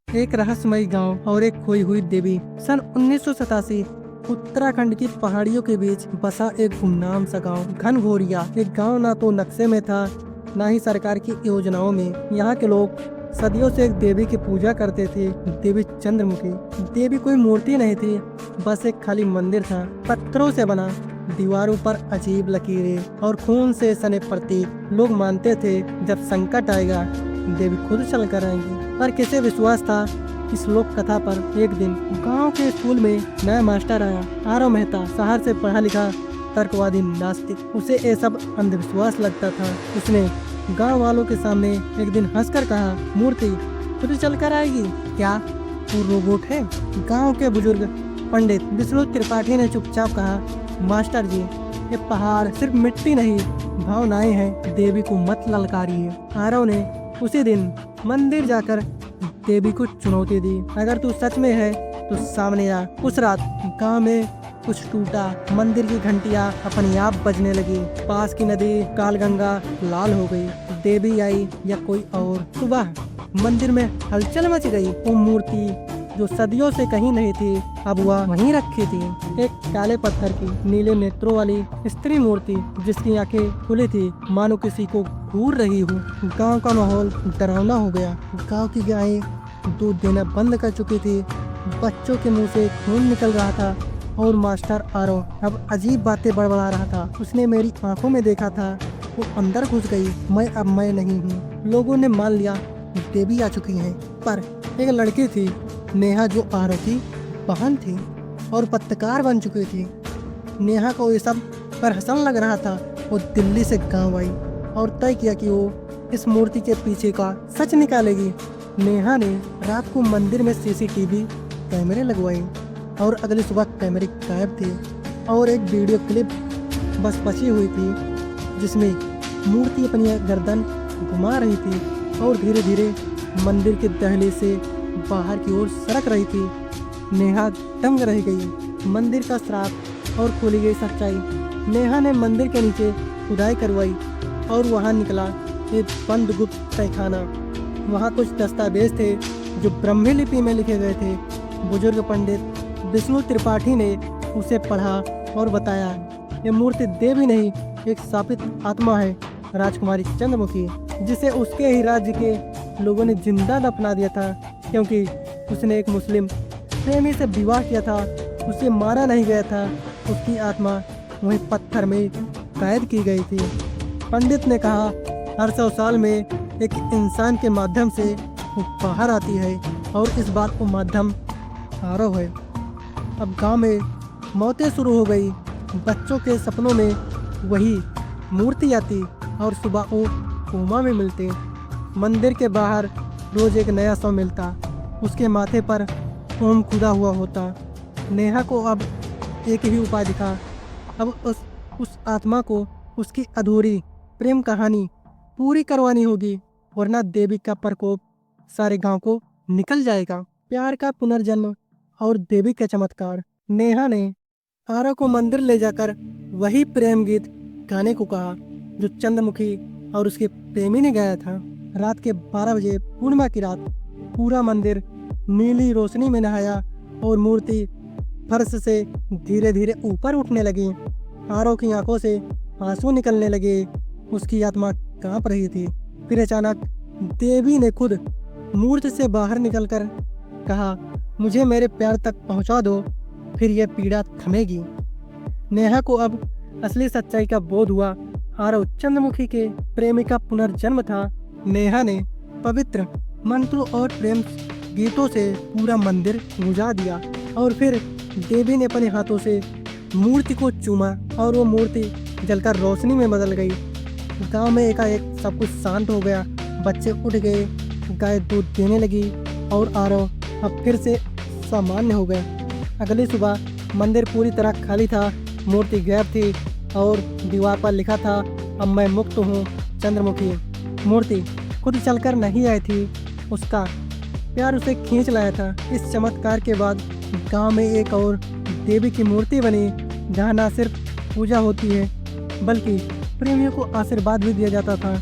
एक रहस्यमयी गांव और एक खोई हुई देवी। सन 1987 उत्तराखंड की पहाड़ियों के बीच बसा एक गुमनाम सा गांव घनघोरिया। एक गांव ना तो नक्शे में था, ना ही सरकार की योजनाओं में। यहाँ के लोग सदियों से एक देवी की पूजा करते थे, देवी चंद्रमुखी। देवी कोई मूर्ति नहीं थी, बस एक खाली मंदिर था, पत्थरों से बना। दीवारों पर अजीब लकीरें और खून से सने प्रतीक। लोग मानते थे जब संकट आएगा देवी खुद चल कर आएंगी। पर किसे विश्वास था इस लोक कथा पर। एक दिन गांव के स्कूल में नया मास्टर आया, आरव मेहता। शहर से पढ़ा लिखा, तर्कवादी, नास्तिक। उसे ये सब अंधविश्वास लगता था। उसने गांव वालों के सामने एक दिन हंसकर कहा, मूर्ति खुद चल कर आएगी क्या? वो रोबोट है? गांव के बुजुर्ग पंडित विष्णु त्रिपाठी ने चुपचाप कहा, मास्टर जी, ये पहाड़ सिर्फ मिट्टी नहीं, भावनाएं हैं। देवी को मत ललकारिए। आरव ने उसी दिन मंदिर जाकर देवी को चुनौती दी, अगर तू सच में है तो सामने आ। उस रात गांव में कुछ टूटा। मंदिर की घंटियां अपने आप बजने लगी। पास की नदी कालगंगा लाल हो गई। देवी आई या कोई और? सुबह मंदिर में हलचल मच गई। वो मूर्ति जो सदियों से कहीं नहीं थी, अब वह वहीं रखी थी। एक काले पत्थर की नीले नेत्रों वाली स्त्री मूर्ति, जिसकी आंखें खुली थी, मानो किसी को घूर रही हो। गांव का माहौल डरावना हो गया। गांव की गायें दूध देना बंद कर चुकी थी, बच्चों के मुंह से खून निकल रहा था और मास्टर आरव अब अजीब बातें बड़बड़ा रहा था। उसने मेरी आंखों में देखा था, वो अंदर घुस गई। मैं नहीं हूँ। लोगों ने मान लिया देवी आ चुकी है। पर एक लड़की थी, नेहा, जो आरव की बहन थी और पत्रकार बन चुकी थी। नेहा को ये सब पर हंसन लग रहा था। वो दिल्ली से गांव आई और तय किया कि वो इस मूर्ति के पीछे का सच निकालेगी। नेहा ने रात को मंदिर में सीसीटीवी कैमरे लगवाए और अगली सुबह कैमरे गायब थे और एक वीडियो क्लिप बस बची हुई थी, जिसमें मूर्ति अपनी गर्दन घुमा रही थी और धीरे धीरे मंदिर के दहलीज से बाहर की ओर सरक रही थी। नेहा दंग रह गई। मंदिर का श्राप और खोली गई सच्चाई। नेहा ने मंदिर के नीचे खुदाई करवाई और वहां निकला एक बंद गुप्त तहखाना। वहां कुछ दस्तावेज थे जो ब्राह्मी लिपि में लिखे गए थे। बुजुर्ग पंडित विष्णु त्रिपाठी ने उसे पढ़ा और बताया, ये मूर्ति देवी नहीं, एक शापित आत्मा है, राजकुमारी चंद्रमुखी, जिसे उसके ही राज्य के लोगों ने जिंदा दफना दिया था, क्योंकि उसने एक मुस्लिम प्रेमी से विवाह किया था। उसे मारा नहीं गया था, उसकी आत्मा वहीं पत्थर में कैद की गई थी। पंडित ने कहा, हर 100 साल में एक इंसान के माध्यम से वो बाहर आती है और इस बात को माध्यम आरव है। अब गांव में मौतें शुरू हो गई। बच्चों के सपनों में वही मूर्ति आती और सुबह वो कोमा में मिलते। मंदिर के बाहर रोज एक नया शव मिलता, उसके माथे पर ओम खुदा हुआ होता। नेहा को अब एक ही उपाय दिखा। अब उस आत्मा को उसकी अधूरी प्रेम कहानी पूरी करवानी होगी, वरना देवी का प्रकोप सारे गांव को निकल जाएगा। प्यार का पुनर्जन्म और देवी का चमत्कार। नेहा ने आरव को मंदिर ले जाकर वही प्रेम गीत गाने को कहा जो चंद्रमुखी और उसके प्रेमी ने गाया था। रात के 12 बजे, पूर्णिमा की रात, पूरा मंदिर नीली रोशनी में नहाया और मूर्ति फर्श से धीरे धीरे ऊपर उठने लगी। आरव की आंखों से आंसू निकलने लगे, उसकी आत्मा कांप रही थी। फिर अचानक देवी ने खुद मूर्ति से बाहर निकलकर कहा, मुझे मेरे प्यार तक पहुंचा दो, फिर यह पीड़ा थमेगी। नेहा को अब असली सच्चाई का बोध हुआ। आरव चंद्रमुखी के प्रेमी का पुनर्जन्म था। नेहा ने पवित्र मंत्रों और प्रेम गीतों से पूरा मंदिर गुंजा दिया और फिर देवी ने अपने हाथों से मूर्ति को चूमा और वो मूर्ति जलकर रोशनी में बदल गई। गांव में एकाएक सब कुछ शांत हो गया। बच्चे उठ गए, गाय दूध देने लगी और आरव अब फिर से सामान्य हो गए। अगली सुबह मंदिर पूरी तरह खाली था, मूर्ति गायब थी और दीवार पर लिखा था, अब मैं मुक्त हूँ चंद्रमुखी। मूर्ति खुद चलकर नहीं आई थी, उसका प्यार उसे खींच लाया था। इस चमत्कार के बाद गांव में एक और देवी की मूर्ति बनी, जहाँ न सिर्फ पूजा होती है बल्कि प्रेमियों को आशीर्वाद भी दिया जाता था।